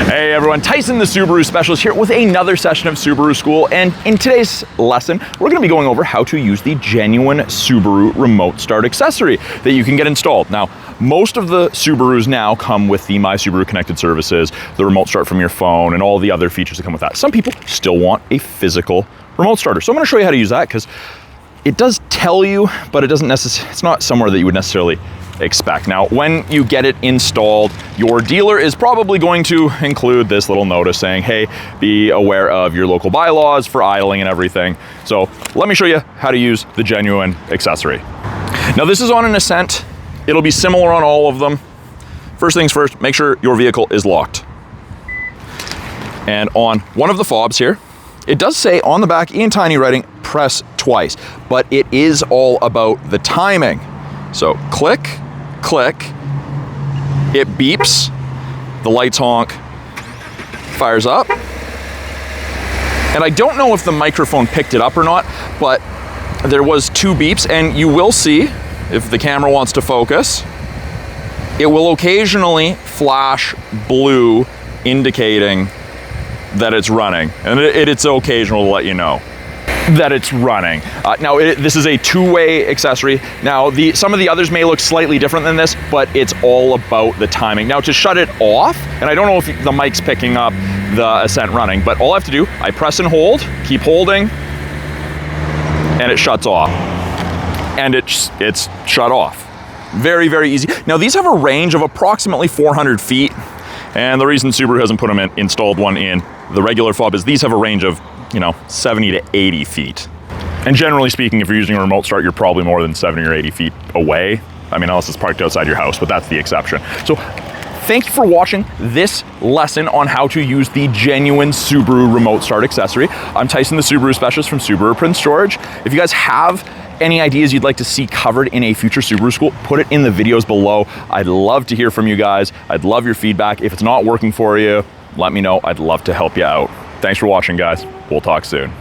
Hey everyone, Tyson the Subaru Specialist here with another session of Subaru School, and in today's lesson, we're going to be going over how to use the genuine Subaru Remote Start Accessory that you can get installed. Now, most of the Subarus now come with the My Subaru connected services, the remote start from your phone, and all the other features that come with that. Some people still want a physical remote starter, so I'm going to show you how to use that because it does tell you, but it doesn't necessarily, it's not somewhere that you would necessarily expect. Now, when you get it installed, your dealer is probably going to include this little notice saying, hey, be aware of your local bylaws for idling and everything. So let me show you how to use the genuine accessory. Now, this is on an Ascent. It'll be similar on all of them. First things first, make sure your vehicle is locked. And on one of the fobs here, it does say on the back in tiny writing, press twice, but it is all about the timing. So click, click, it beeps, the lights honk, fires up. And I don't know if the microphone picked it up or not, but there was two beeps, and you will see, if the camera wants to focus, it will occasionally flash blue indicating that it's running. And it's occasional to let you know that it's running. This is a two-way accessory. Now, some of the others may look slightly different than this, but it's all about the timing. Now, to shut it off, and I don't know if the mic's picking up the Ascent running, but all I have to do, I press and hold, keep holding, and it shuts off. And it's shut off. Very, very easy. Now, these have a range of approximately 400 feet, and the reason Subaru hasn't put them installed one in the regular fob is these have a range of 70 to 80 feet. And generally speaking, if you're using a remote start, you're probably more than 70 or 80 feet away. I mean, unless it's parked outside your house, but that's the exception. So thank you for watching this lesson on how to use the genuine Subaru Remote Start Accessory. I'm Tyson the Subaru Specialist from Subaru Prince George. If you guys have any ideas you'd like to see covered in a future Subaru School, put it in the videos below. I'd love to hear from you guys. I'd love your feedback. If it's not working for you, let me know. I'd love to help you out. Thanks for watching, guys. We'll talk soon.